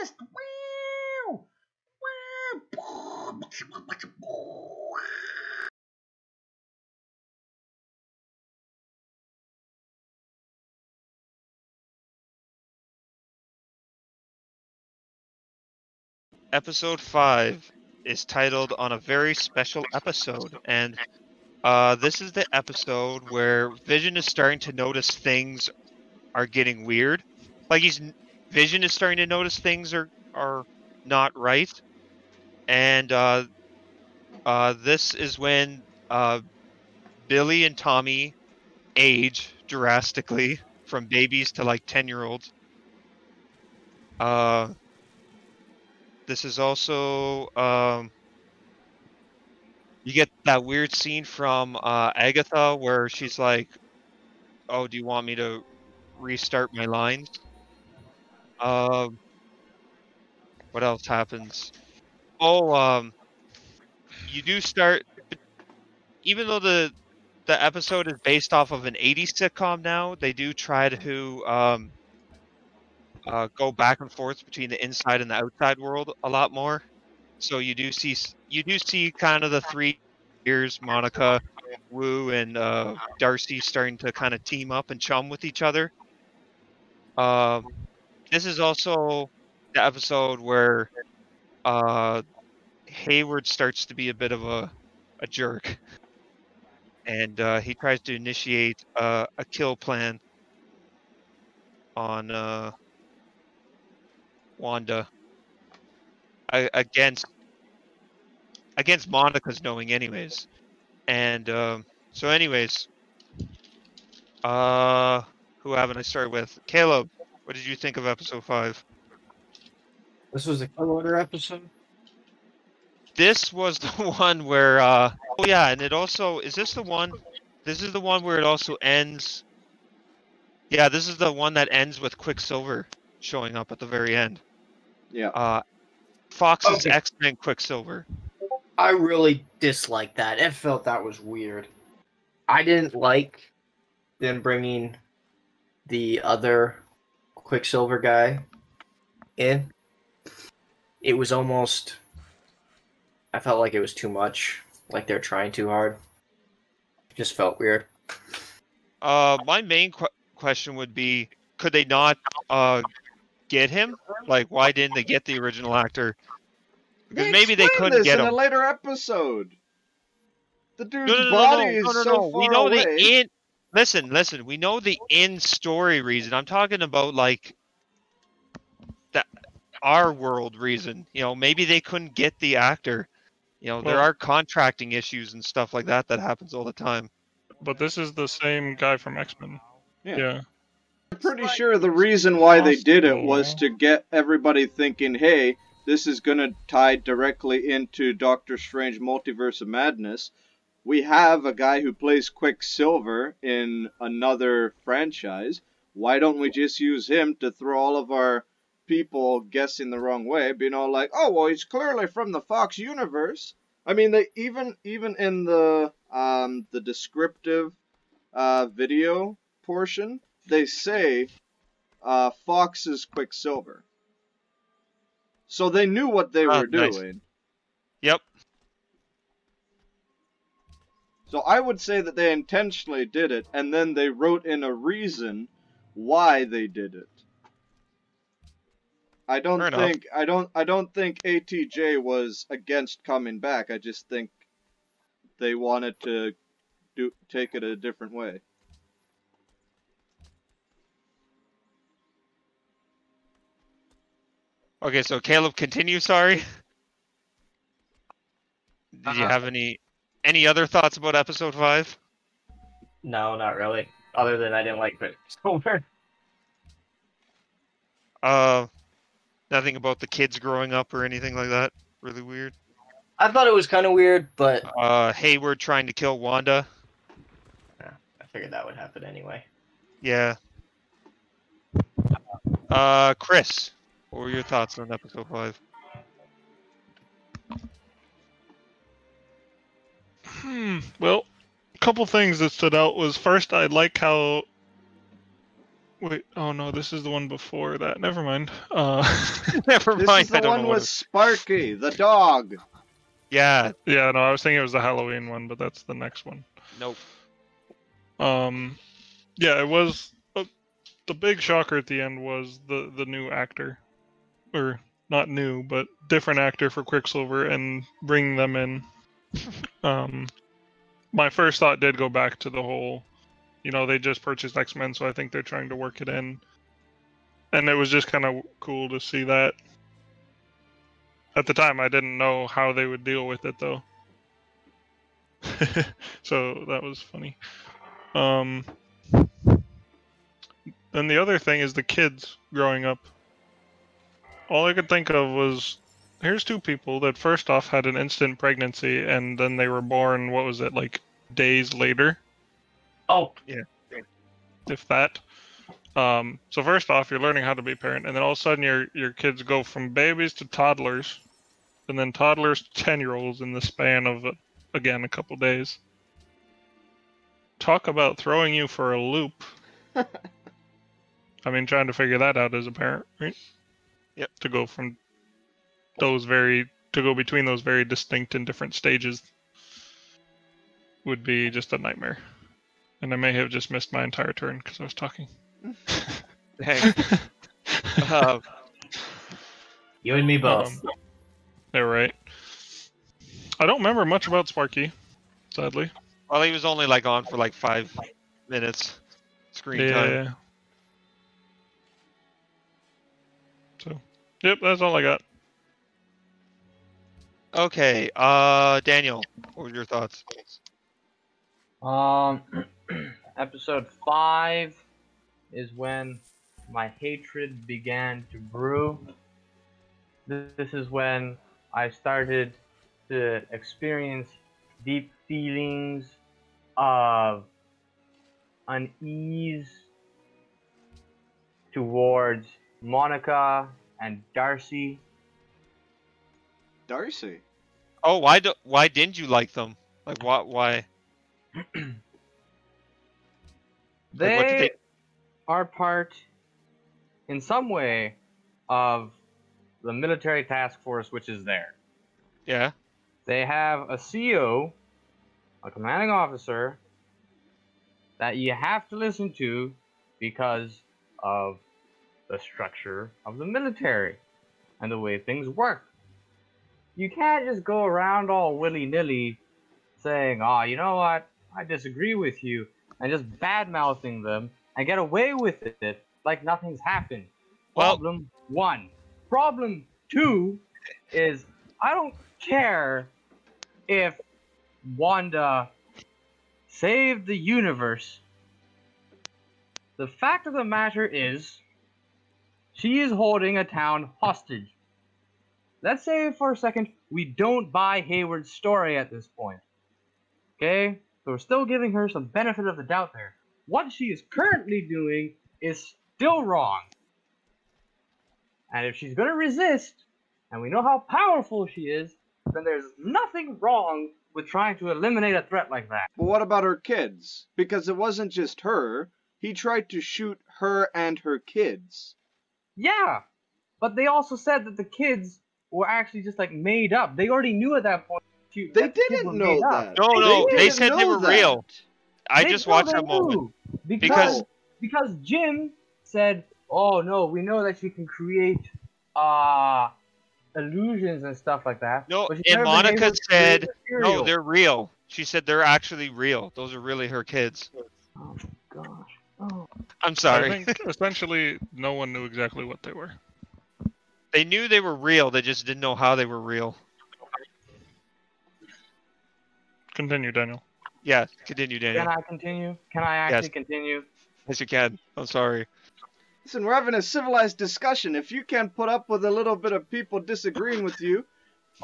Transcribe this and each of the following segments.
RocketFist! Wow! Wow! Episode 5 is titled On a Very Special Episode, and this is the episode where Vision is starting to notice things are getting weird. Like Vision is starting to notice things are not right, and this is when Billy and Tommy age drastically from babies to like 10-year-olds. This is also you get that weird scene from Agatha where she's like, "Oh, do you want me to restart my lines?" What else happens? Oh, you do start, even though the episode is based off of an 80s sitcom now, they do try to go back and forth between the inside and the outside world a lot more. So you do see kind of the 3 years, Monica, Wu, and Darcy starting to kind of team up and chum with each other. This is also the episode where Hayward starts to be a bit of a jerk, and he tries to initiate a kill plan on Wanda against Monica's knowing, anyways. And so, anyways, who haven't I started with? Caleb, what did you think of episode 5? This was the Kill Order episode? This was the one where, oh yeah, and it also, is this the one? This is the one where it also ends. Yeah, this is the one that ends with Quicksilver showing up at the very end. Yeah. Fox's X-Men Quicksilver. I really disliked that. I felt that was weird. I didn't like them bringing the other Quicksilver guy in. It was almost... I felt like it was too much. Like they're trying too hard. It just felt weird. My main question would be, could they not get him? Like, why didn't they get the original actor? Because maybe they couldn't get him in a later episode. The dude's no, body is so far we know away. the in. Listen. We know the in-story reason. I'm talking about like our world reason. You know, maybe they couldn't get the actor. You know, there are contracting issues and stuff like that happens all the time. But this is the same guy from X-Men. Yeah. I'm pretty sure the reason why they did it was to get everybody thinking, hey, this is going to tie directly into Doctor Strange Multiverse of Madness. We have a guy who plays Quicksilver in another franchise. Why don't we just use him to throw all of our people guessing the wrong way, being all like, oh, well, he's clearly from the Fox universe. I mean, they even in the descriptive video portion, they say Fox is Quicksilver. So they knew what they were doing. Yep. So I would say that they intentionally did it, and then they wrote in a reason why they did it. I don't think ATJ was against coming back. I just think they wanted to take it a different way. Okay, so Caleb, continue. Sorry. Did you have any other thoughts about episode 5? No, not really. Other than I didn't like Quicksilver. Nothing about the kids growing up or anything like that. Really weird. I thought it was kind of weird, but Hayward trying to kill Wanda. Yeah, I figured that would happen anyway. Yeah. Chris, what were your thoughts on episode 5? Well, a couple things that stood out was, first, I like how Wait, oh no, this is the one before that. Never mind. Never This mind. is the I don't one know what with it... Sparky, the dog. Yeah. Yeah, no, I was thinking it was the Halloween one, but that's the next one. Nope. Yeah, it was the big shocker at the end was the new actor, or not new, but different actor for Quicksilver, and bringing them in. My first thought did go back to the whole, they just purchased X-Men, so I think they're trying to work it in. And it was just kind of cool to see that. At the time, I didn't know how they would deal with it, though. So that was funny. Then the other thing is the kids growing up. All I could think of was, here's two people that first off had an instant pregnancy, and then they were born, what was it, like days later? Oh, Yeah. If that. So first off, you're learning how to be a parent, and then all of a sudden your kids go from babies to toddlers, and then toddlers to 10-year-olds in the span of, again, a couple days. Talk about throwing you for a loop. I mean, trying to figure that out as a parent, right? Yep. To go between those very distinct and different stages would be just a nightmare. And I may have just missed my entire turn because I was talking. Dang. you and me both. Yeah, right. I don't remember much about Sparky, sadly. Well, he was only like on for like 5 minutes screen time. So, yep, that's all I got. Okay, Daniel, what were your thoughts? Episode 5 is when my hatred began to brew. This is when I started to experience deep feelings of unease towards Monica and Darcy. Darcy? Oh, why didn't you like them? Like, why? They, what did they are part, in some way, of the military task force which is there. Yeah. They have a CO, a commanding officer, that you have to listen to because of the structure of the military and the way things work. You can't just go around all willy-nilly saying, oh, you know what, I disagree with you, and just bad-mouthing them and get away with it like nothing's happened. Problem 1. Problem 2 is, I don't care if Wanda saved the universe. The fact of the matter is, she is holding a town hostage. Let's say for a second, we don't buy Hayward's story at this point. Okay? So we're still giving her some benefit of the doubt there. What she is currently doing is still wrong. And if she's going to resist, and we know how powerful she is, then there's nothing wrong with trying to eliminate a threat like that. But what about her kids? Because it wasn't just her. He tried to shoot her and her kids. Yeah, but they also said that the kids were actually just like made up. They already knew at that point. They didn't know that. No, they said they were real. I just watched that moment. Because Jim said, oh no, we know that she can create illusions and stuff like that. No, and Monica said, no, they're real. She said they're actually real. Those are really her kids. Oh my gosh. Oh. I'm sorry. I think essentially no one knew exactly what they were. They knew they were real, they just didn't know how they were real. Continue, Daniel. Yeah, continue, Daniel. Can I continue? Can I actually continue? Yes, you can. I'm sorry. Listen, we're having a civilized discussion. If you can't put up with a little bit of people disagreeing with you...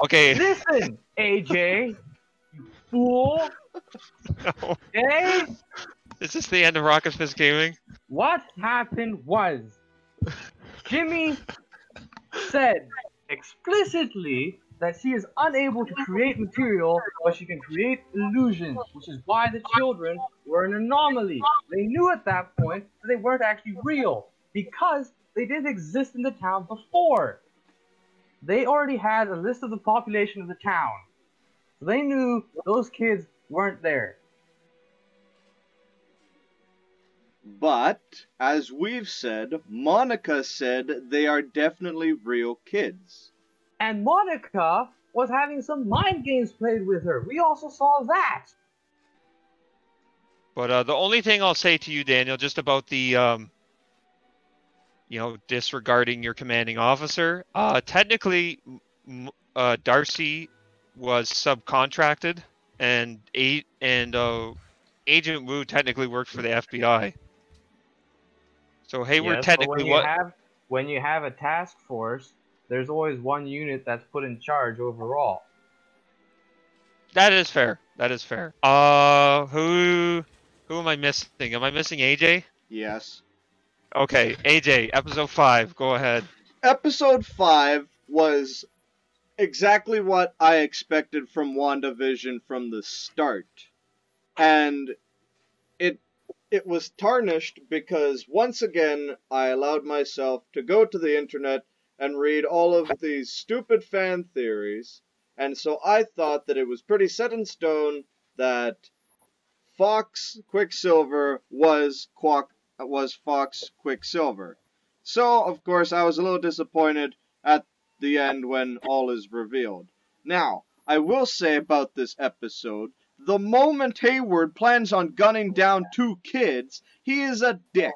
Okay. Listen, AJ, you fool. No. Okay? Is this the end of RocketFist Gaming? What happened was, Jimmy said explicitly that she is unable to create material, but she can create illusions, which is why the children were an anomaly. They knew at that point that they weren't actually real, because they didn't exist in the town before. They already had a list of the population of the town. So they knew those kids weren't there. But, as we've said, Monica said they are definitely real kids. And Monica was having some mind games played with her. We also saw that. But the only thing I'll say to you, Daniel, just about the, disregarding your commanding officer, technically, Darcy was subcontracted, and Agent Wu technically worked for the FBI. So Hayward Yes, technically when you have a task force, there's always one unit that's put in charge overall. That is fair. That is fair. Who am I missing? Am I missing AJ? Yes. Okay, AJ, episode 5. Go ahead. Episode 5 was exactly what I expected from WandaVision from the start. And it was tarnished because once again I allowed myself to go to the internet and read all of these stupid fan theories, and so I thought that it was pretty set in stone that Fox Quicksilver was Fox Quicksilver. So, of course, I was a little disappointed at the end when all is revealed. Now, I will say about this episode, the moment Hayward plans on gunning down 2 kids, he is a dick.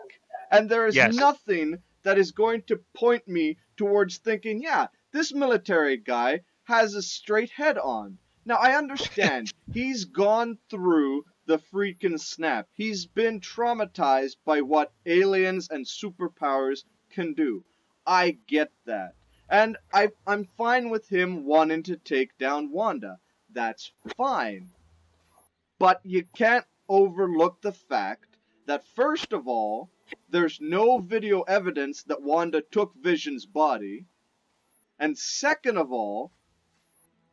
And there is nothing that is going to point me towards thinking, yeah, this military guy has a straight head on. Now, I understand. He's gone through the freaking snap. He's been traumatized by what aliens and superpowers can do. I get that. And I'm fine with him wanting to take down Wanda. That's fine. But you can't overlook the fact that, first of all, there's no video evidence that Wanda took Vision's body. And second of all,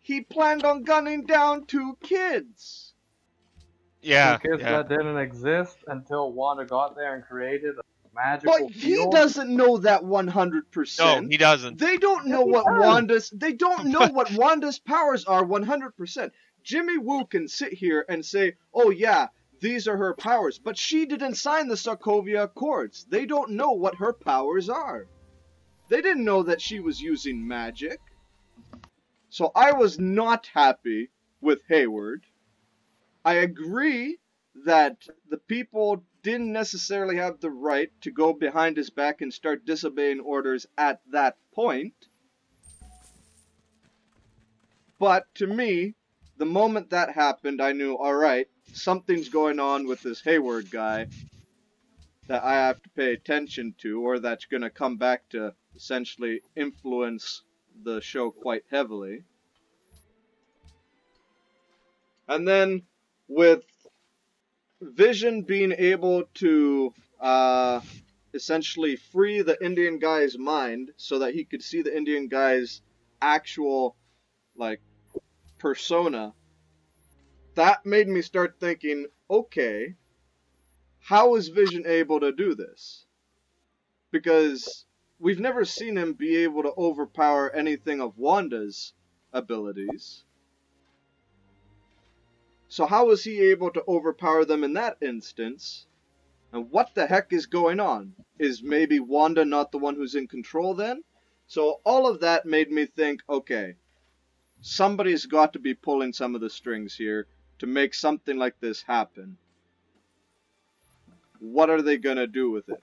he planned on gunning down 2 kids. Yeah. 2 kids that didn't exist until Wanda got there and created a magical But he doesn't know that 100%. No, he doesn't. They don't know what Wanda's powers are 100%. Jimmy Woo can sit here and say, "Oh yeah, these are her powers," but she didn't sign the Sokovia Accords. They don't know what her powers are. They didn't know that she was using magic. So I was not happy with Hayward. I agree that the people didn't necessarily have the right to go behind his back and start disobeying orders at that point. But to me, the moment that happened, I knew, alright, something's going on with this Hayward guy that I have to pay attention to, or that's going to come back to essentially influence the show quite heavily. And then, with Vision being able to essentially free the Indian guy's mind so that he could see the Indian guy's actual, persona, that made me start thinking, okay, how is Vision able to do this? Because we've never seen him be able to overpower anything of Wanda's abilities. So how was he able to overpower them in that instance? And what the heck is going on? Is maybe Wanda not the one who's in control then? So all of that made me think, okay, somebody's got to be pulling some of the strings here to make something like this happen. What are they going to do with it?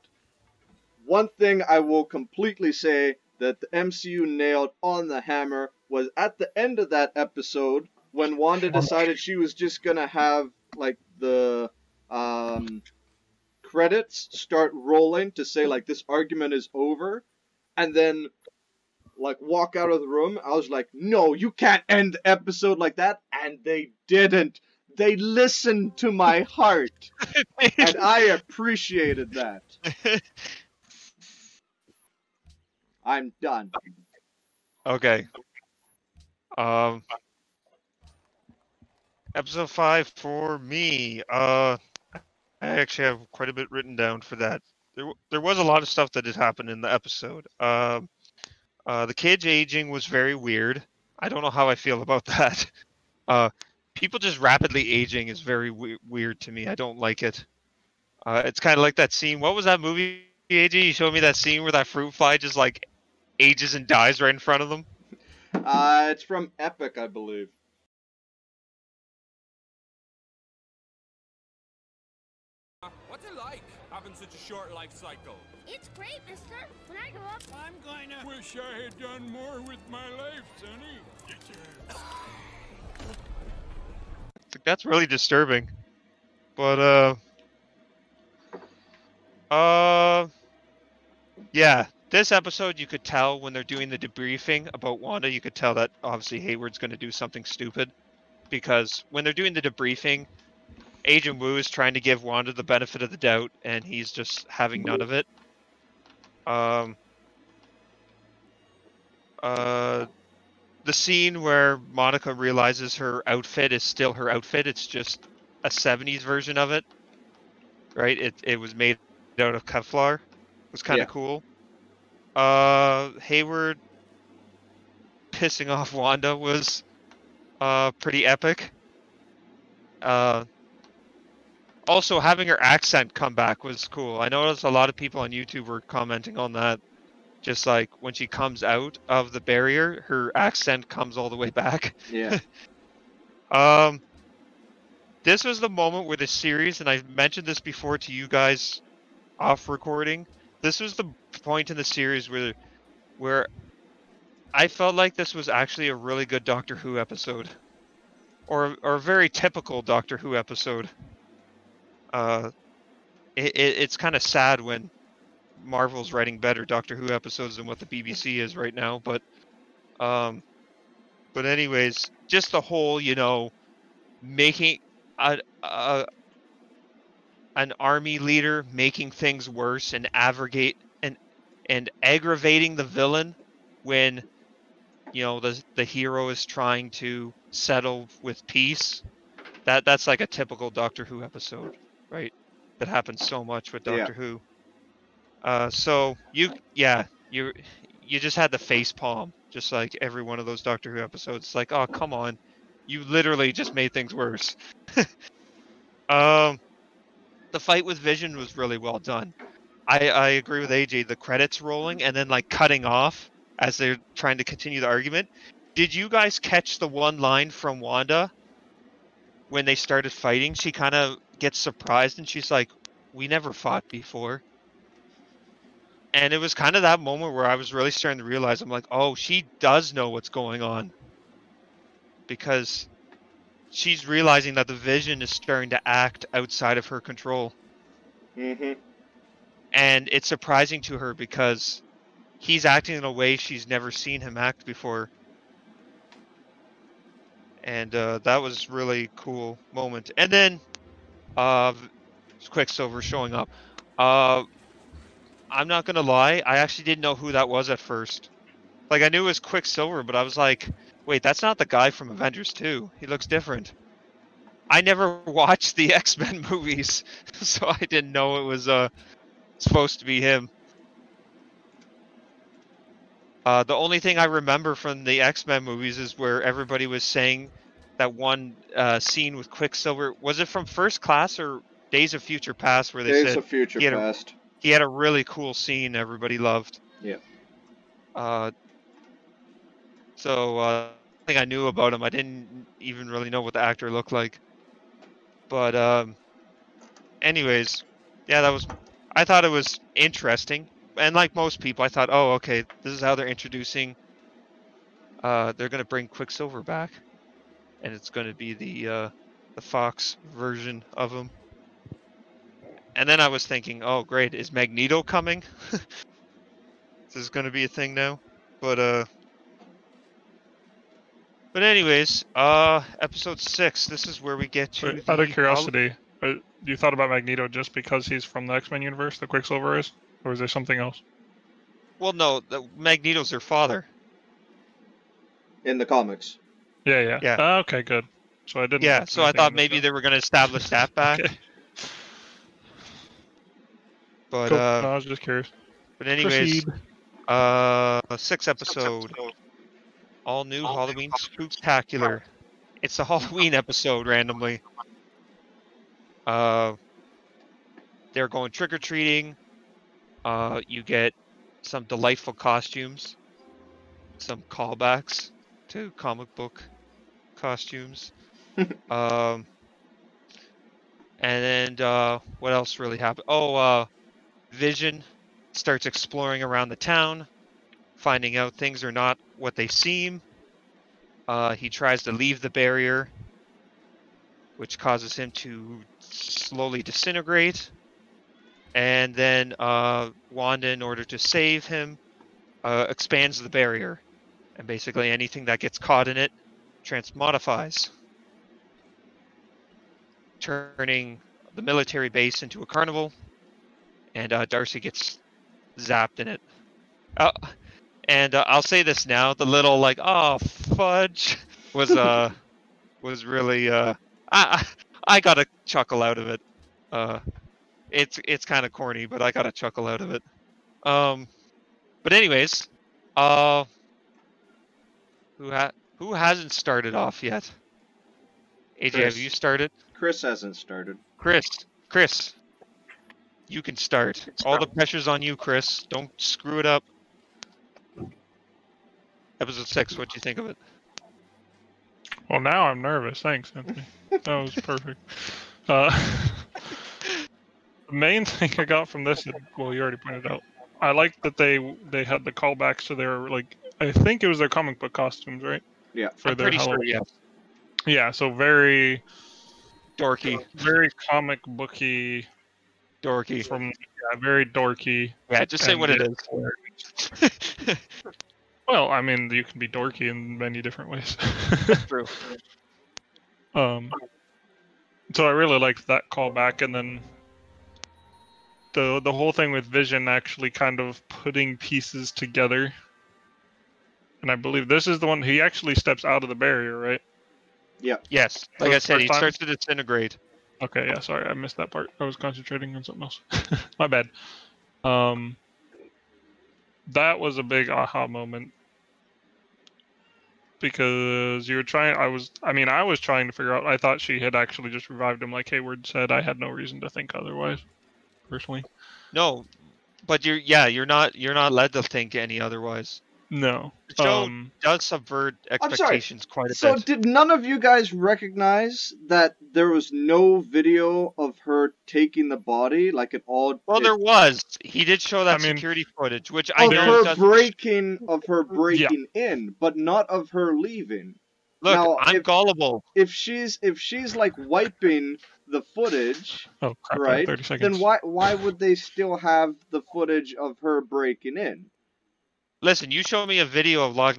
One thing I will completely say that the MCU nailed on the hammer was at the end of that episode when Wanda decided she was just going to have, the credits start rolling to say, this argument is over, and then, walk out of the room. I was like, no, you can't end the episode like that, and they didn't. They listened to my heart, and I appreciated that. I'm done. Okay. Episode 5 for me. I actually have quite a bit written down for that. There was a lot of stuff that did happen in the episode. The kid's aging was very weird. I don't know how I feel about that. People just rapidly aging is very weird to me. I don't like it. It's kind of like that scene. What was that movie, AG? You showed me that scene where that fruit fly just like ages and dies right in front of them. It's from Epic, I believe. What's it like having such a short life cycle? It's great, mister. When I grow up, I'm gonna wish I had done more with my life, Sonny. That's really disturbing. But yeah, this episode you could tell when they're doing the debriefing about Wanda, you could tell that obviously Hayward's going to do something stupid, because when they're doing the debriefing, Agent Wu is trying to give Wanda the benefit of the doubt, and he's just having none of it. The scene where Monica realizes her outfit is still her outfit, it's just a 70s version of it, right? It was made out of Kevlar. It was kind of cool. Hayward pissing off Wanda was pretty epic. Also, having her accent come back was cool. I noticed a lot of people on YouTube were commenting on that. Just like when she comes out of the barrier, her accent comes all the way back. Yeah. This was the moment where the series, and I mentioned this before to you guys off recording, this was the point in the series where I felt like this was actually a really good Doctor Who episode. Or a very typical Doctor Who episode. It's kind of sad when Marvel's writing better Doctor Who episodes than what the BBC is right now, but anyways, just the whole, making an army leader making things worse and aggravating the villain when the hero is trying to settle with peace. That's like a typical Doctor Who episode, right? That happens so much with Doctor Who. So you just had the face palm, just like every one of those Doctor Who episodes. It's like, oh, come on, you literally just made things worse. The fight with Vision was really well done. I agree with AJ. The credits rolling and then like cutting off as they're trying to continue the argument. Did you guys catch the one line from Wanda when they started fighting? She kind of gets surprised and she's like, "We never fought before." And it was kind of that moment where I was really starting to realize, I'm like, oh, she does know what's going on. Because she's realizing that the Vision is starting to act outside of her control. Mm-hmm. And it's surprising to her because he's acting in a way she's never seen him act before. And that was really cool moment. And then Quicksilver showing up. I'm not gonna lie, I actually didn't know who that was at first. Like, I knew it was Quicksilver, but I was like, wait, that's not the guy from Avengers 2. He looks different. I never watched the X-Men movies, so I didn't know it was supposed to be him. The only thing I remember from the X-Men movies is where everybody was saying that one scene with Quicksilver. Was it from First Class or Days of Future Past where they said... Days of Future Past. He had a really cool scene everybody loved. Yeah. So I think I knew about him. I didn't even really know what the actor looked like. But anyways, yeah, I thought it was interesting. And like most people, I thought, oh, okay, this is how they're introducing. They're going to bring Quicksilver back. And it's going to be the Fox version of him. And then I was thinking, oh, great, is Magneto coming? This is going to be a thing now. But anyways, episode 6, this is where we get to... Wait, out of curiosity, you thought about Magneto just because he's from the X-Men universe, the Quicksilver is? Or is there something else? Well, no, Magneto's their father. In the comics. Yeah. Yeah. Okay, good. So I didn't. Yeah, miss so I anything thought in the maybe show. they were going to establish that back. Okay. But Cool. No, I was just curious. anyways, Proceed. 6th episode, all new Halloween Spooktacular. It's a Halloween episode randomly. They're going trick or treating. You get some delightful costumes, some callbacks to comic book costumes. And then what else really happened? Oh, Vision starts exploring around the town, finding out things are not what they seem. He tries to leave the barrier, which causes him to slowly disintegrate. And then Wanda, in order to save him, expands the barrier. And basically anything that gets caught in it transmodifies, turning the military base into a carnival. And Darcy gets zapped in it. And I'll say this now: the little like, oh fudge, was really I got a chuckle out of it. It's kind of corny, but I got a chuckle out of it. But anyways, who hasn't started off yet? AJ, Chris. have you started? Chris hasn't started. Chris, you can start. All the pressure's on you, Chris. Don't screw it up. Episode 6, what do you think of it? Well, now I'm nervous. Thanks, Anthony. That was perfect. The main thing I got from this, well, you already pointed out. I like that they had the callbacks to their, like, I think it was their comic book costumes, right? Yeah. I'm pretty sure, yeah. Yeah, so very Dorky. Very comic booky. Dorky. Very dorky. Yeah, just say what it is. Well, I mean, you can be dorky in many different ways. True. So I really liked that callback, and then the whole thing with Vision actually kind of putting pieces together. And I believe this is the one he actually steps out of the barrier, right? Yeah. Yes. Like I said, he starts to disintegrate. Okay, yeah, sorry, I missed that part. I was concentrating on something else. My bad. That was a big aha moment. Because you were trying, I was trying to figure out, I thought she had actually just revived him like Hayward said. I had no reason to think otherwise, personally. No, but you're not led to think any otherwise. No. The show does subvert expectations quite a bit. So did none of you guys recognize that there was no video of her taking the body? Like it all. Well, there was. He did show that security footage, which I know of her breaking in, but not of her leaving. Look, now, I'm gullible. If she's like wiping the footage, right? 30 seconds. Then why would they still have the footage of her breaking in? Listen, you show me a video of Loch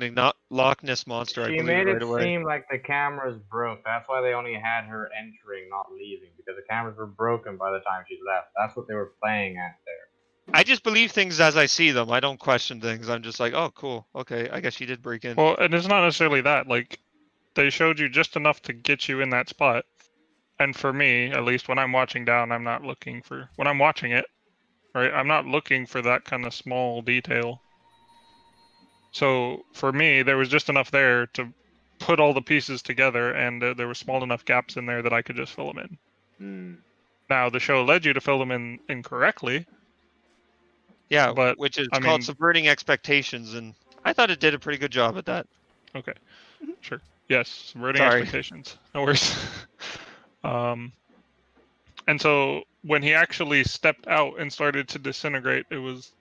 Ness Monster, I believe made right it away. seem like the cameras broke. That's why they only had her entering, not leaving, because the cameras were broken by the time she left. That's what they were playing at there. I just believe things as I see them. I don't question things. I'm just like, oh, cool. Okay, I guess she did break in. Well, and it's not necessarily that. Like, they showed you just enough to get you in that spot. And for me, at least when I'm watching down, I'm not looking for... When I'm watching it, right, I'm not looking for that kind of small detail. So, for me, there was just enough there to put all the pieces together, and there were small enough gaps in there that I could just fill them in. Now, the show led you to fill them in incorrectly. Yeah, but which is called subverting expectations, and I thought it did a pretty good job at that. Okay, sure. Yes, subverting expectations. No worries. And so, when he actually stepped out and started to disintegrate, it was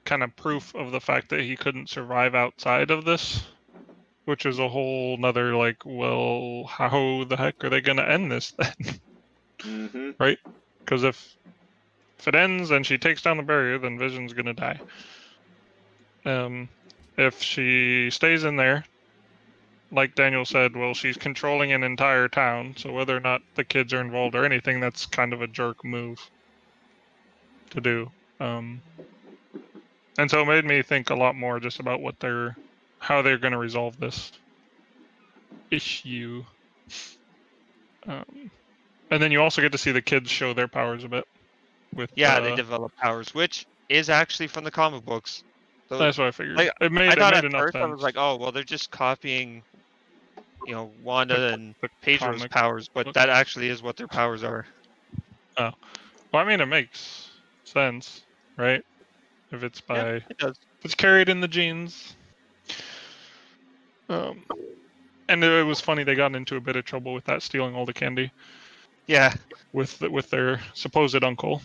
kind of proof of the fact that he couldn't survive outside of this, which is a whole nother like, well, how the heck are they going to end this then? Right? Because if it ends and she takes down the barrier, then Vision's going to die. If she stays in there, like Daniel said, well, she's controlling an entire town, so whether or not the kids are involved or anything, that's kind of a jerk move to do. And so it made me think a lot more just about how they're going to resolve this. issue. And then you also get to see the kids show their powers a bit. With Yeah, they develop powers, which is actually from the comic books. So, that's what I figured. like, It made at enough first sense. I was like, oh, well, they're just copying, you know, Wanda and the Pedro's comic powers, but book. that actually is what their powers are. Oh, well, I mean, it makes sense, right? If it's Yeah, by, it does. if it's carried in the genes. And it was funny, they got into a bit of trouble with that, stealing all the candy. Yeah. With their supposed uncle.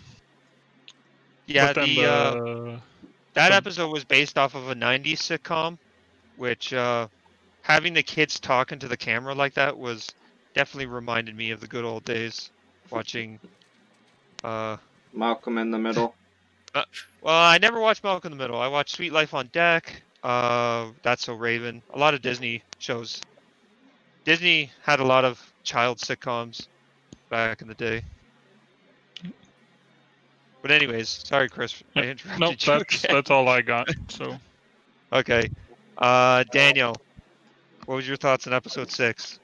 Yeah, but then that episode was based off of a 90s sitcom, which having the kids talking to the camera like that was definitely reminded me of the good old days watching Malcolm in the Middle. Well, I never watched Malcolm in the Middle. I watched Sweet Life on Deck, That's So Raven, a lot of Disney shows. Disney had a lot of child sitcoms back in the day. But anyways, sorry, Chris, I interrupted you. That's all I got. So. Okay, Daniel, what was your thoughts on episode 6?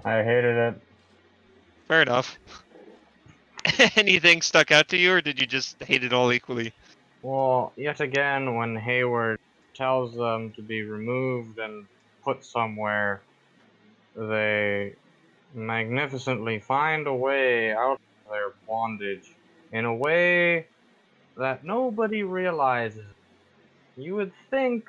I hated it. Fair enough. Anything stuck out to you, or did you just hate it all equally? Well, yet again, when Hayward tells them to be removed and put somewhere, they magnificently find a way out of their bondage in a way that nobody realizes. You would think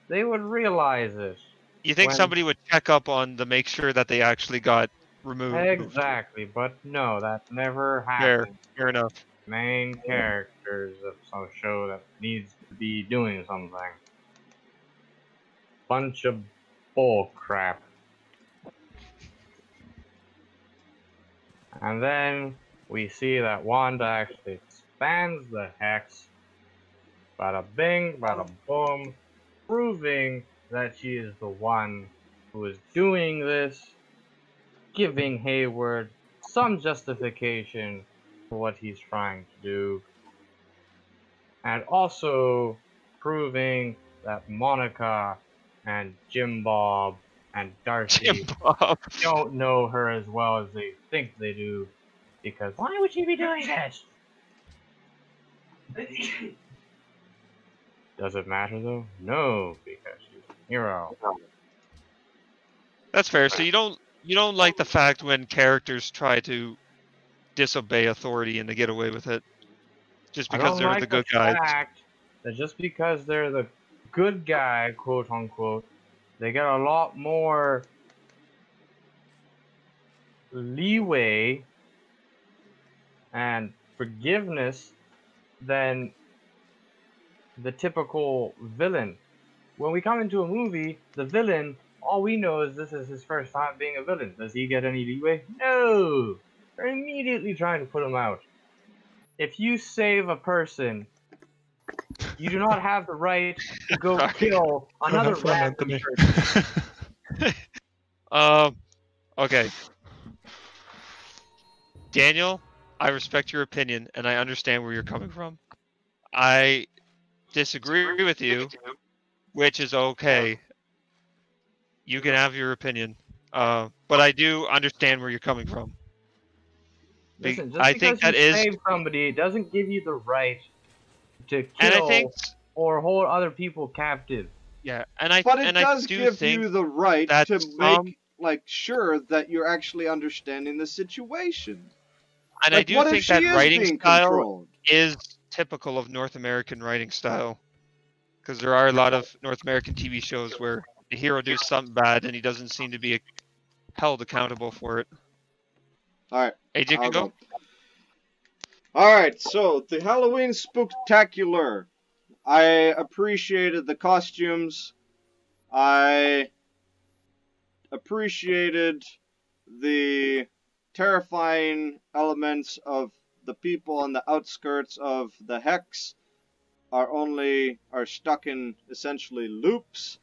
they would realize it. You think somebody would check up on to make sure that they actually got removed? Exactly, but no, that never happened. Fair enough. Main characters of some show that needs to be doing something. Bunch of bull crap. And then we see that Wanda actually expands the hex. Bada bing, bada boom, proving that she is the one who is doing this, giving Hayward some justification for what he's trying to do, and also proving that Monica and Jim Bob and Darcy don't know her as well as they think they do, because why would she be doing this? Does it matter though? No, because she's a hero. That's fair. So you don't like the fact when characters try to disobey authority and they get away with it, just because they're the good guys. Fact that just because they're the good guy, quote unquote, they get a lot more leeway and forgiveness than the typical villain. When we come into a movie, the villain, all we know is this is his first time being a villain. Does he get any leeway? No! They're immediately trying to put him out. If you save a person, you do not have the right to go kill another random person. Okay. Daniel, I respect your opinion, and I understand where you're coming from. I disagree with you, which is okay. You can have your opinion, but I do understand where you're coming from. Listen, just because you save somebody, it doesn't give you the right to kill or hold other people captive. Yeah, but it does give you the right to make sure that you're actually understanding the situation. And I do think that writing style is typical of North American writing style, because there are a lot of North American TV shows where the hero does something bad and he doesn't seem to be held accountable for it. Alright. AJ can go. Alright, so the Halloween Spooktacular. I appreciated the costumes. I appreciated the terrifying elements of the people on the outskirts of the hex are stuck in essentially loops.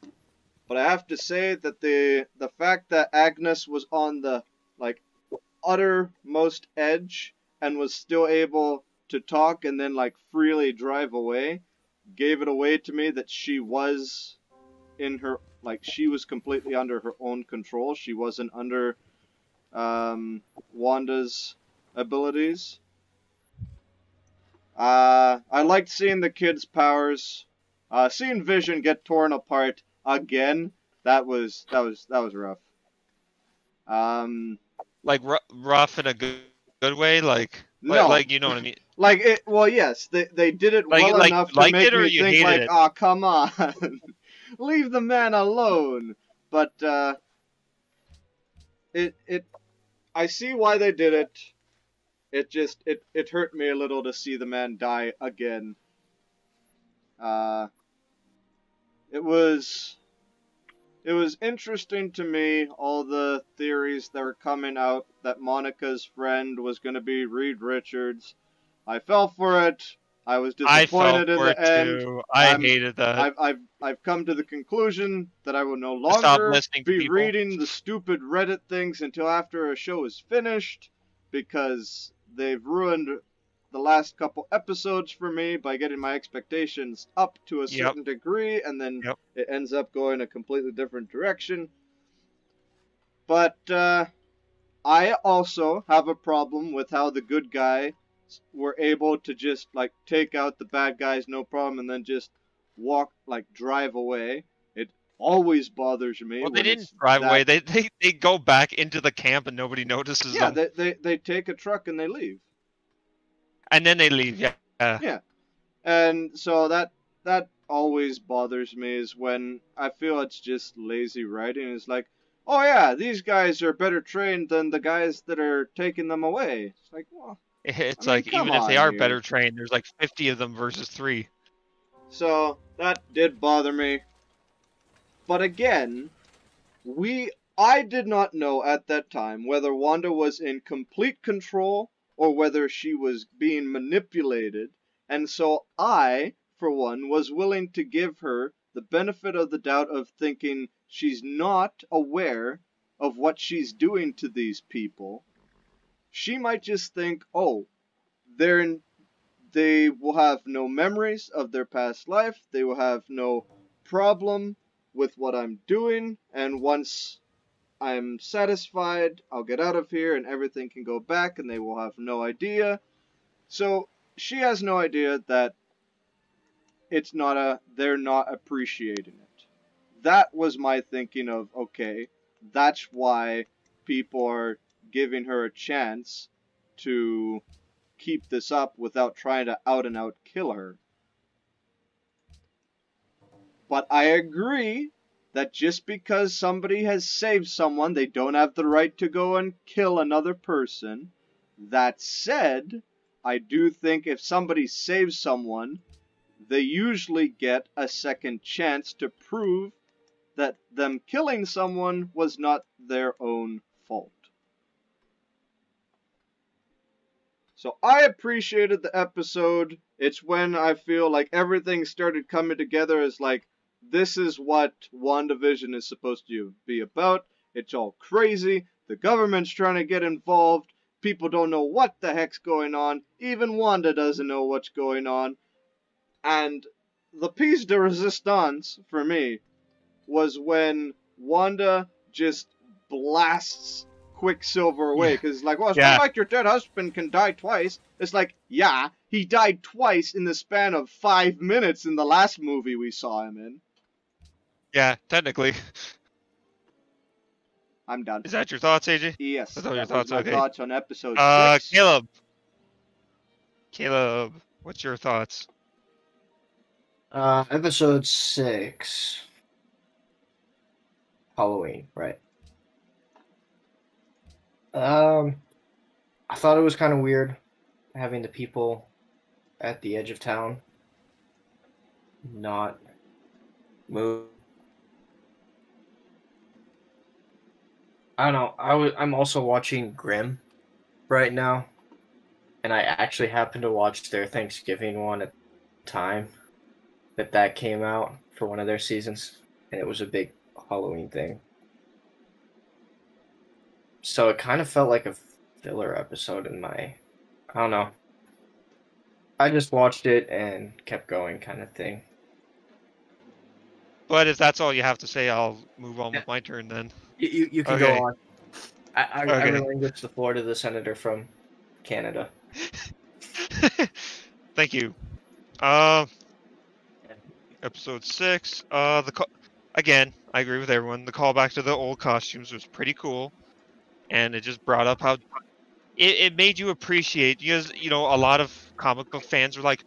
But I have to say that the fact that Agnes was on the uttermost edge and was still able to talk and then freely drive away gave it away to me that she was in her, like, she was completely under her own control. She wasn't under Wanda's abilities. I liked seeing the kids' powers. Seeing Vision get torn apart again, that was rough. Like rough in a good way, like No. like you know what I mean. Like it. Well, yes, they did it Like, well like, enough to liked make it or me you think hated like, it? oh, come on, leave the man alone. But I see why they did it. It just it hurt me a little to see the man die again. It was interesting to me, all the theories that were coming out that Monica's friend was going to be Reed Richards. I fell for it. I was disappointed in the end. Too. I hated that. I've come to the conclusion that I will no Stop longer listening to be people. reading the stupid Reddit things until after a show is finished, because they've ruined the last couple episodes for me by getting my expectations up to a certain degree, and then it ends up going a completely different direction. But I also have a problem with how the good guys were able to just like take out the bad guys no problem and then just drive away. It always bothers me. Well, they didn't drive away. They go back into the camp and nobody notices them. Yeah, they take a truck and they leave. And then they leave. Yeah. Yeah. And so that always bothers me, is when I feel it's just lazy writing. It's like, oh yeah, these guys are better trained than the guys that are taking them away. It's like, well, it's I mean, like, even if they are better trained, there's like 50 of them versus 3. So that did bother me. But again, I did not know at that time whether Wanda was in complete control or whether she was being manipulated. And so I, for one, was willing to give her the benefit of the doubt of thinking she's not aware of what she's doing to these people. She might just think, oh, they will have no memories of their past life. They will have no problem with what I'm doing. And once I'm satisfied, I'll get out of here and everything can go back and they will have no idea. So she has no idea that they're not appreciating it. That was my thinking of, okay, that's why people are giving her a chance to keep this up without trying to out and out kill her. But I agree that just because somebody has saved someone, they don't have the right to go and kill another person. That said, I do think if somebody saves someone, they usually get a second chance to prove that them killing someone was not their own fault. So I appreciated the episode. It's when I feel like everything started coming together as like, this is what WandaVision is supposed to be about. It's all crazy. The government's trying to get involved. People don't know what the heck's going on. Even Wanda doesn't know what's going on. And the piece de resistance for me was when Wanda just blasts Quicksilver away. Because like, well, it's not like your dead husband can die twice. It's like, yeah, he died twice in the span of 5 minutes in the last movie we saw him in. Yeah, technically. I'm done. Is that your thoughts, AJ? Yes. That's all your thoughts. thoughts. Okay. Thoughts on episode 6. Caleb, what's your thoughts? Episode 6. Halloween, right? I thought it was kind of weird having the people at the edge of town not move. I don't know. I'm also watching Grimm right now, and I actually happened to watch their Thanksgiving one at the time that came out for one of their seasons, and it was a big Halloween thing. So it kind of felt like a filler episode in my, I don't know. I just watched it and kept going kind of thing. But if that's all you have to say, I'll move on with my turn then. You can Okay. go on. I Okay. relinquish the floor to the senator from Canada. Thank you. Episode 6. Again, I agree with everyone. The callback to the old costumes was pretty cool, and it just brought up how it made you appreciate, because a lot of comic book fans were like,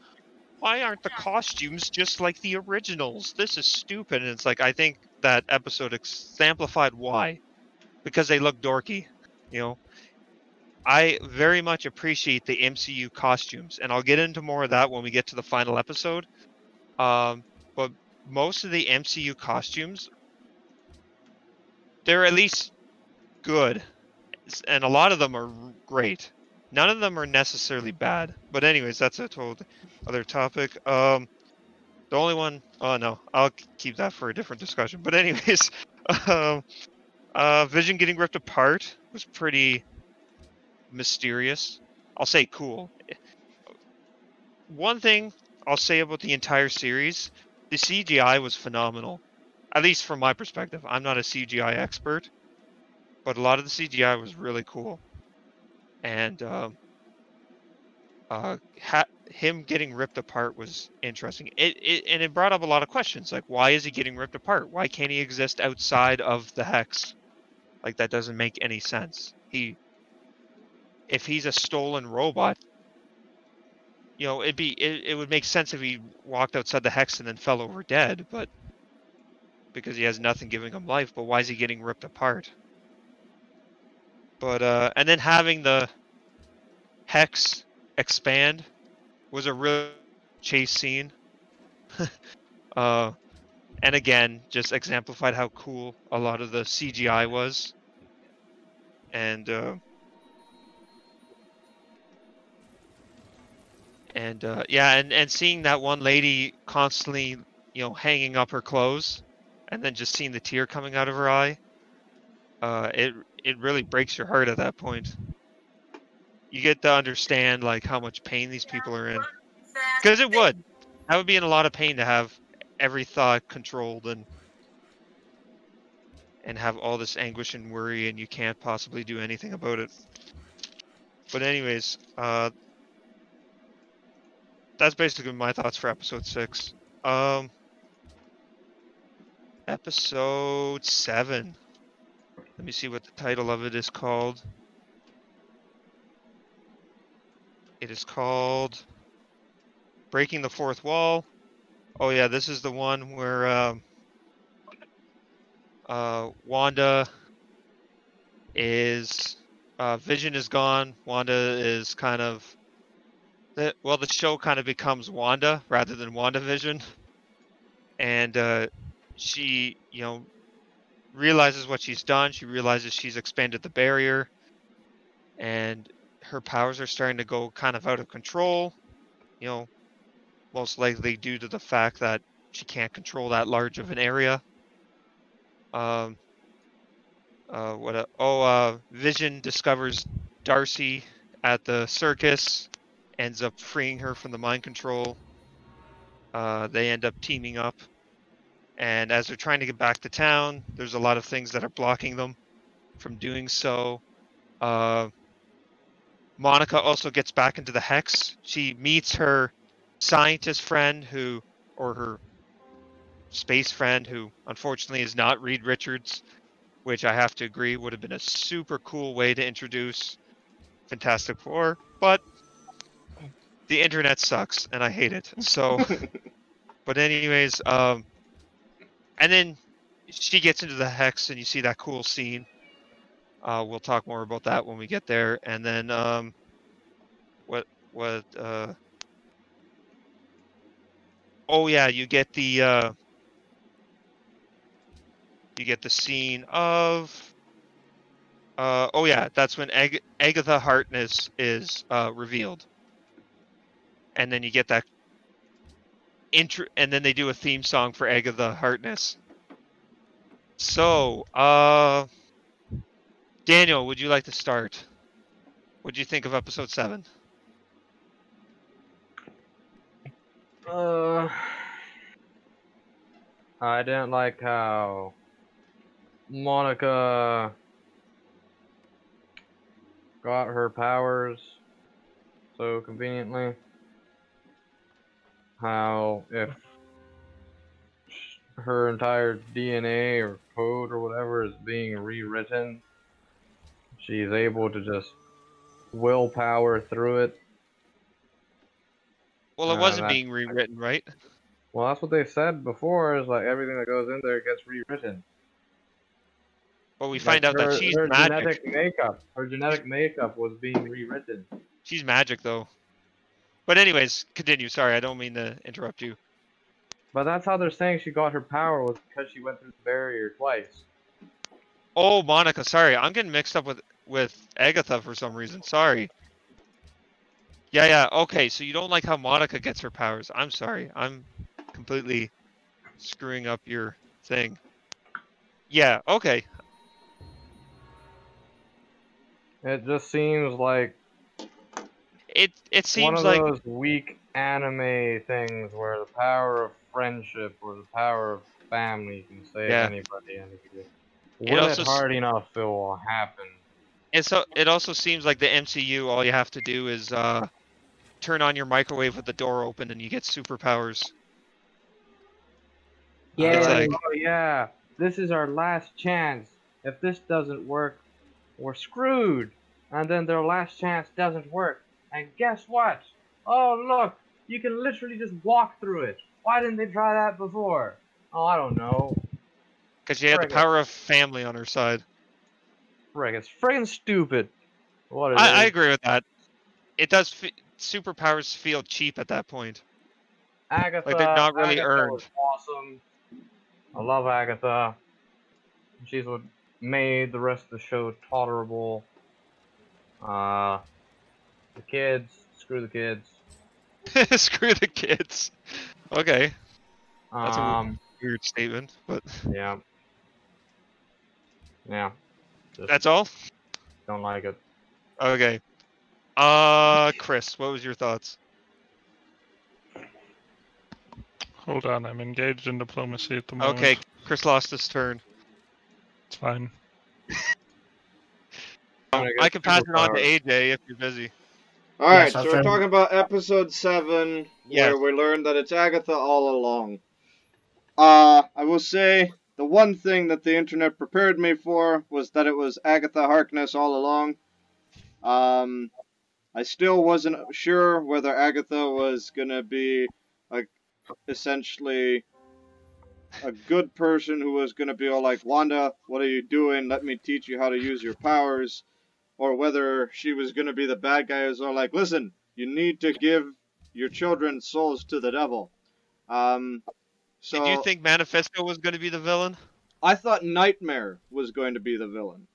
why aren't the costumes just like the originals? This is stupid. And it's like, I think that episode exemplified why. Because they look dorky. I very much appreciate the MCU costumes, and I'll get into more of that when we get to the final episode. But most of the MCU costumes, they're at least good, and a lot of them are great. None of them are necessarily bad. But anyways, that's a total other topic. The only one, oh no, I'll keep that for a different discussion. But anyways, Vision getting ripped apart was pretty mysterious. I'll say cool. One thing I'll say about the entire series, the CGI was phenomenal. At least from my perspective. I'm not a CGI expert, but a lot of the CGI was really cool. And him getting ripped apart was interesting. It brought up a lot of questions, like why is he getting ripped apart? Why can't he exist outside of the hex? Like, that doesn't make any sense. If he's a stolen robot, it would make sense if he walked outside the hex and then fell over dead, but because he has nothing giving him life. But why is he getting ripped apart? But and then having the hex expand was a real chase scene. And again, just exemplified how cool a lot of the CGI was. And seeing that one lady constantly, hanging up her clothes, and then just seeing the tear coming out of her eye, it really breaks your heart at that point. You get to understand like how much pain these people are in, because that would be in a lot of pain to have every thought controlled and have all this anguish and worry, and you can't possibly do anything about it. But anyways, that's basically my thoughts for episode 6. Episode 7. Let me see what the title of it is called. It is called Breaking the Fourth Wall. Oh yeah, this is the one where Wanda is Vision is gone. Wanda is kind of the show kind of becomes Wanda rather than WandaVision, and she realizes what she's done. She realizes she's expanded the barrier, and her powers are starting to go kind of out of control. Most likely due to the fact that she can't control that large of an area. Vision discovers Darcy at the circus, ends up freeing her from the mind control. They end up teaming up, and as they're trying to get back to town, there's a lot of things that are blocking them from doing so. Monica also gets back into the hex. She meets her scientist friend or her space friend, who unfortunately is not Reed Richards, which I have to agree would have been a super cool way to introduce Fantastic Four, but the internet sucks and I hate it. So, but anyways, and then she gets into the hex and you see that cool scene. We'll talk more about that when we get there. And then, you get the scene of, that's when Agatha Harkness is revealed. And then you get that intro, and then they do a theme song for Agatha Harkness. So, Daniel, would you like to start? What do you think of episode 7? I didn't like how Monica got her powers so conveniently. How if her entire DNA or code or whatever is being rewritten, she's able to just willpower through it. Well, it wasn't That, being rewritten, right? well, that's what they said before. Is like everything that goes in there gets rewritten. But we Like find out that she's her magic. genetic makeup was being rewritten. She's magic, though. But anyways, continue. Sorry, I don't mean to interrupt you. But that's how they're saying she got her power, was because she went through the barrier twice. Oh, Monica, sorry. I'm getting mixed up with Agatha for some reason. Sorry. Yeah. Okay, so you don't like how Monica gets her powers. I'm sorry. I'm completely screwing up your thing. Yeah, okay. It just seems like It one seems of like those weak anime things where the power of friendship or the power of family can save Yeah. anybody. And if you It will also it hard enough, it will happen. it also seems like the MCU, all you have to do is turn on your microwave with the door open and you get superpowers. Yeah, It's like, Oh yeah, this is our last chance. If this doesn't work, we're screwed. And then their last chance doesn't work. And guess what? Oh look, you can literally just walk through it. Why didn't they try that before? Oh, I don't know. because she had the Frick, power of family on her side. it's friggin' stupid. What it I is. agree with that. It does. Superpowers feel cheap at that point. Agatha, Like they're not really Agatha earned. was awesome. I love Agatha. She's what made the rest of the show tolerable. The kids, screw the kids. Screw the kids. Okay, that's a Um, weird statement, but yeah, just that's all. don't like it. Okay. Chris, what was your thoughts? Hold on, I'm engaged in diplomacy at the moment. Okay, Chris lost his turn. It's fine. I can pass it on to AJ if you're busy. Alright, Yes, I'll so try we're to- talking about episode 7, Yes. where we learned that it's Agatha all along. I will say, the one thing that the internet prepared me for was that it was Agatha Harkness all along. I still wasn't sure whether Agatha was gonna be, like, essentially a good person who was gonna be all like, Wanda, what are you doing? Let me teach you how to use your powers. Or whether she was gonna be the bad guy who's all like, listen, you need to give your children souls to the devil. So Did you think Manifesto was going to be the villain? I thought Nightmare was going to be the villain.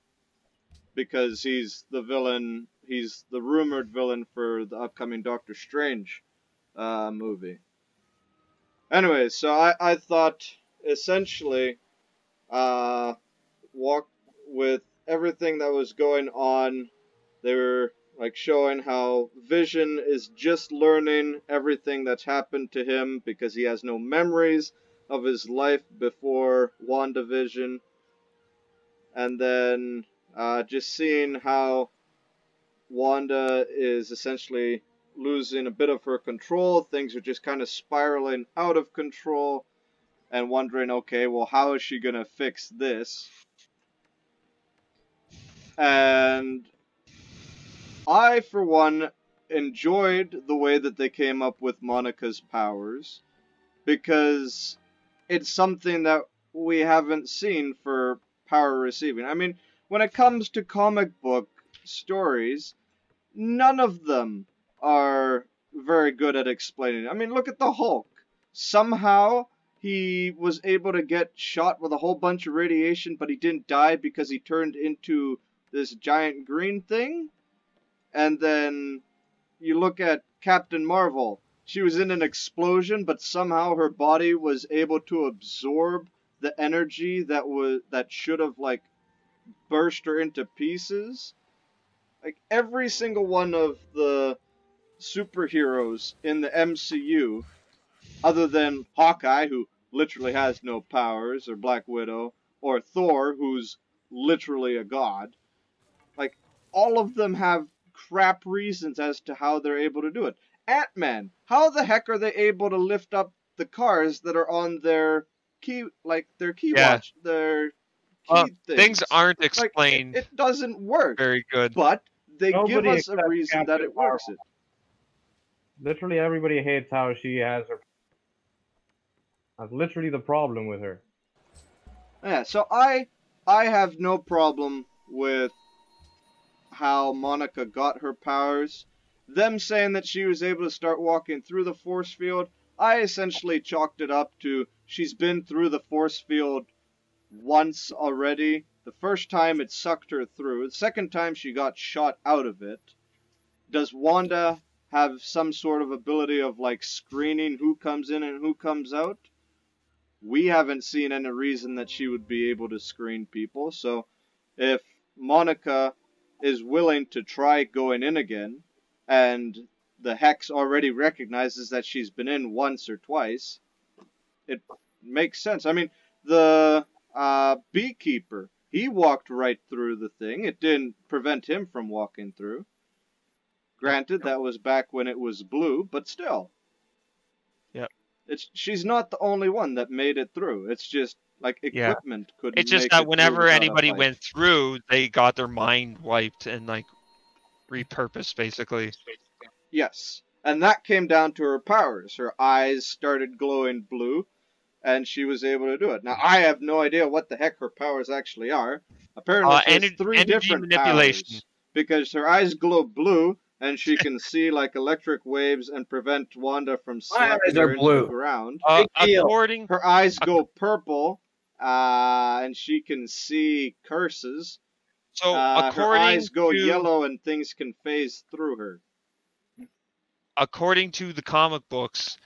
Because he's the villain, he's the rumored villain for the upcoming Doctor Strange movie. Anyway, so I thought essentially with everything that was going on, they were like showing how Vision is just learning everything that's happened to him because he has no memories of his life before WandaVision. And then just seeing how Wanda is essentially losing a bit of her control. Things are just kind of spiraling out of control. And wondering, okay, well, how is she going to fix this? And I, for one, enjoyed the way that they came up with Monica's powers. Because it's something that we haven't seen for power receiving. I mean, when it comes to comic book stories, none of them are very good at explaining. I mean, look at the Hulk. Somehow he was able to get shot with a whole bunch of radiation, but he didn't die because he turned into this giant green thing. And then you look at Captain Marvel. She was in an explosion, but somehow her body was able to absorb the energy that should have like burst her into pieces. Like every single one of the superheroes in the MCU, other than Hawkeye, who literally has no powers, or Black Widow, or Thor, who's literally a god. Like, all of them have crap reasons as to how they're able to do it. Ant-Man, how the heck are they able to lift up the cars that are on their key, like their key watch, their key things aren't Like, explained it doesn't work. very good. But they Nobody give us a except reason that Captain it works. Marvel. Literally everybody hates how she has her. That's literally the problem with her. Yeah, so I have no problem with how Monica got her powers. Them saying that she was able to start walking through the force field, I essentially chalked it up to she's been through the force field once already. The first time it sucked her through. The second time she got shot out of it. Does Wanda have some sort of ability of like screening who comes in and who comes out? We haven't seen any reason that she would be able to screen people. So if Monica is willing to try going in again, and the Hex already recognizes that she's been in once or twice, it makes sense. I mean, the beekeeper, he walked right through the thing. It didn't prevent him from walking through. Granted, that was back when it was blue, but still. Yep. She's not the only one that made it through. It's just like equipment couldn't. It's just make that it whenever through without a anybody fight. went through, they got their mind wiped and like repurposed, basically. Yes, and that came down to her powers. Her eyes started glowing blue, and she was able to do it. Now, I have no idea what the heck her powers actually are. Apparently, there's three energy different manipulation. powers. Because her eyes glow blue, and she can see like electric waves and prevent Wanda from slapping her into the ground. According, Her eyes go purple, and she can see curses. So her eyes go yellow, and things can phase through her. According to the comic books,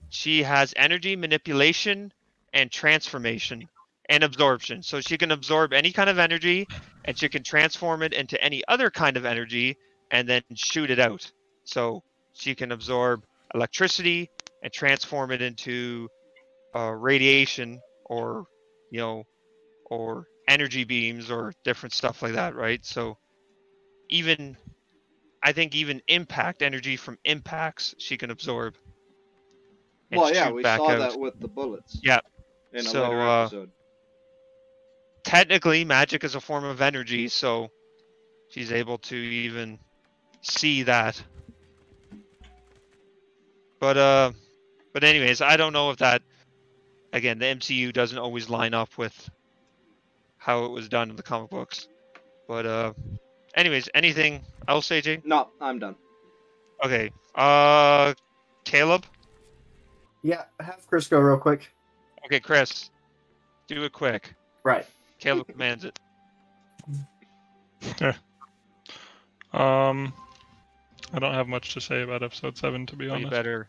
she has energy manipulation and transformation and absorption. So she can absorb any kind of energy, and she can transform it into any other kind of energy and then shoot it out. So she can absorb electricity and transform it into radiation, or or energy beams, or different stuff like that, right? So I think even impact energy from impacts she can absorb. Well, yeah, we saw that with the bullets. Yeah. In a later episode. Technically, magic is a form of energy, so she's able to even see that. But anyways, I don't know if that, again, the MCU doesn't always line up with how it was done in the comic books. But anyways, anything else, AJ? No, I'm done. Okay. Caleb? Yeah, have Chris go real quick. Okay, Chris. Do it quick. Right. Caleb commands it. I don't have much to say about episode 7, to be honest. You better.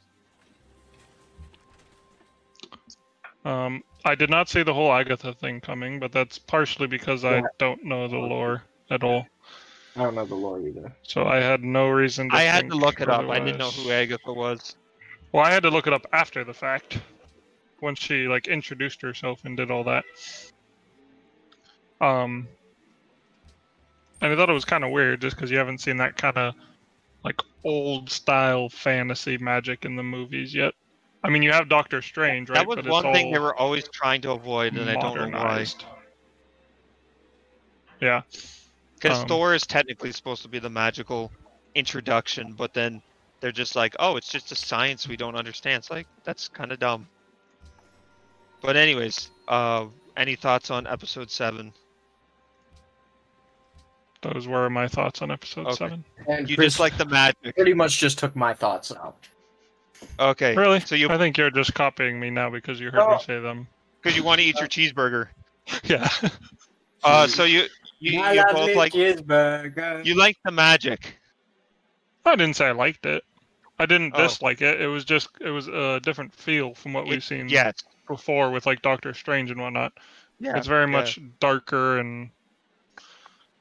I did not see the whole Agatha thing coming, but that's partially because I don't know the lore at all. I don't know the lore either. So I had no reason to I had to think look it up. otherwise. I didn't know who Agatha was. Well, I had to look it up after the fact, when she like introduced herself and did all that. And I thought it was kind of weird, just because you haven't seen that kind of like old style fantasy magic in the movies yet. I mean, you have Doctor Strange, right? That was one thing they were always trying to avoid, and I don't know why. Yeah. Because Thor is technically supposed to be the magical introduction, but then they're just like, oh, it's just a science we don't understand. It's like, that's kind of dumb. But anyways, any thoughts on episode 7? Those were my thoughts on episode 7. And you Chris just like the magic. pretty much just took my thoughts out. Okay. Really? So I think you're just copying me now because you heard me say them. Because you want to eat your cheeseburger. Yeah. So you both like cheeseburger. You like the magic. I didn't say I liked it. I didn't dislike it. It was a different feel from what we've seen before with like Doctor Strange and whatnot. Yeah. It's very much darker and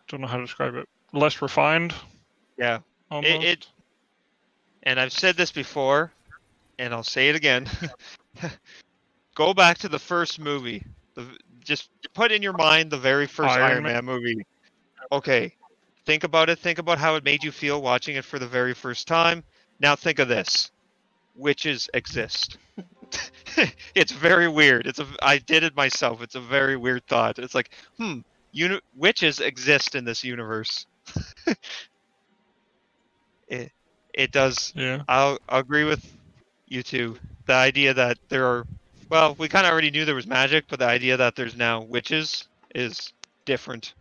don't know how to describe it. Less refined. Yeah. Almost. And I've said this before, and I'll say it again. go back to the first movie. Just put in your mind the very first Iron Man movie. Okay, think about it. Think about how it made you feel watching it for the very first time. Now think of this. Witches exist. It's very weird. I did it myself. It's a very weird thought. It's like, witches exist in this universe. It does. Yeah. I'll agree with you two. The idea that there are, well, we kind of already knew there was magic, but the idea that there's now witches is different.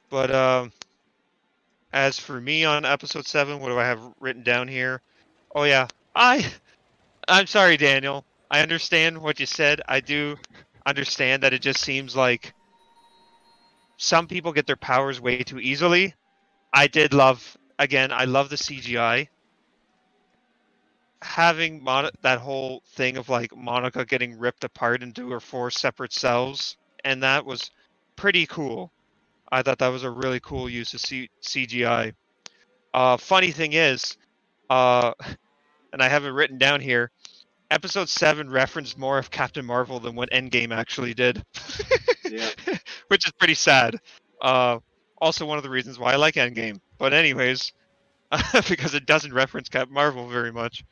But as for me on episode 7, what do I have written down here? Oh yeah, I'm sorry, Daniel. I understand what you said. I do understand that it just seems like some people get their powers way too easily. I love the CGI. Having that whole thing of like Monica getting ripped apart into her 4 separate selves, and that was pretty cool. I thought that was a really cool use of CGI. Funny thing is, and I have it written down here, Episode 7 referenced more of Captain Marvel than what Endgame actually did. Yeah. Which is pretty sad. Also one of the reasons why I like Endgame. But anyways, because it doesn't reference Captain Marvel very much.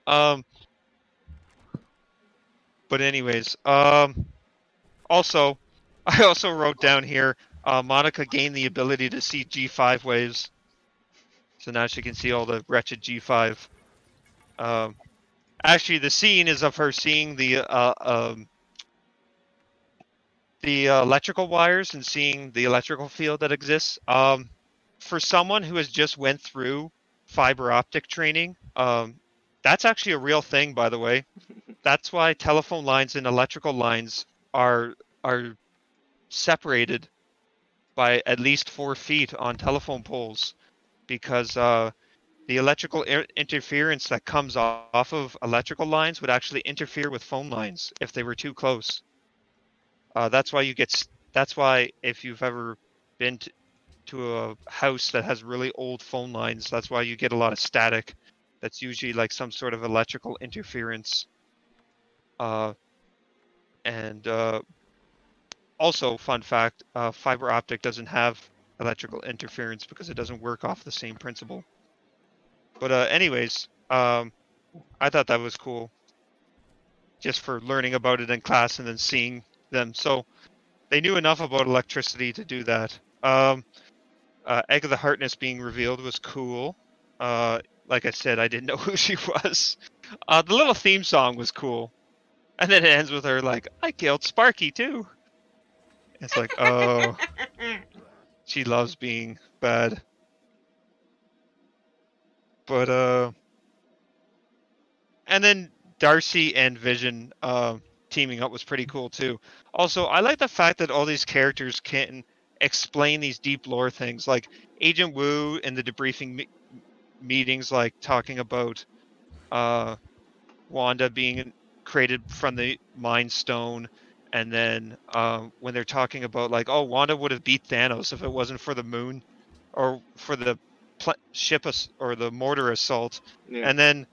But anyways, also, I also wrote down here, Monica gained the ability to see G5 waves. So now she can see all the wretched G5. Actually, the scene is of her seeing the electrical wires and seeing the electrical field that exists. For someone who has just went through fiber optic training, that's actually a real thing, by the way. That's why telephone lines and electrical lines are separated by at least 4 feet on telephone poles, because the electrical interference that comes off of electrical lines would actually interfere with phone lines if they were too close. That's why if you've ever been to a house that has really old phone lines, that's why you get a lot of static. That's usually like some sort of electrical interference. Also, fun fact, fiber optic doesn't have electrical interference because it doesn't work off the same principle. But anyways, I thought that was cool. Just for learning about it in class and then seeing them. So they knew enough about electricity to do that. Egg of the Heartness being revealed was cool. Like I said, I didn't know who she was. The little theme song was cool. And then it ends with her like, I killed Sparky too. It's like, oh, she loves being bad. But, and then Darcy and Vision teaming up was pretty cool too. Also, I like the fact that all these characters can explain these deep lore things, like Agent Wu in the debriefing meetings, like talking about Wanda being created from the Mind Stone, and then when they're talking about like, oh, Wanda would have beat Thanos if it wasn't for the moon, or for the ship or the mortar assault. Yeah. And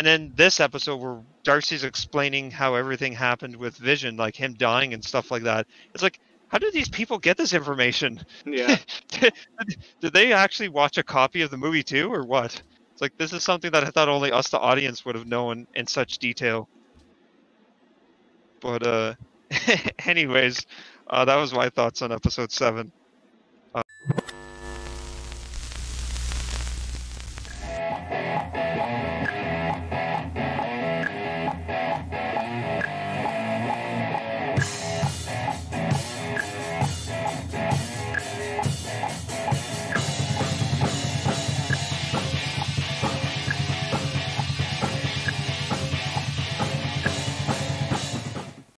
then this episode where Darcy's explaining how everything happened with Vision, like him dying and stuff like that. It's like, how do these people get this information? Yeah. Did they actually watch a copy of the movie too, or what? It's like, this is something that I thought only us, the audience, would have known in such detail. But anyways, that was my thoughts on episode 7.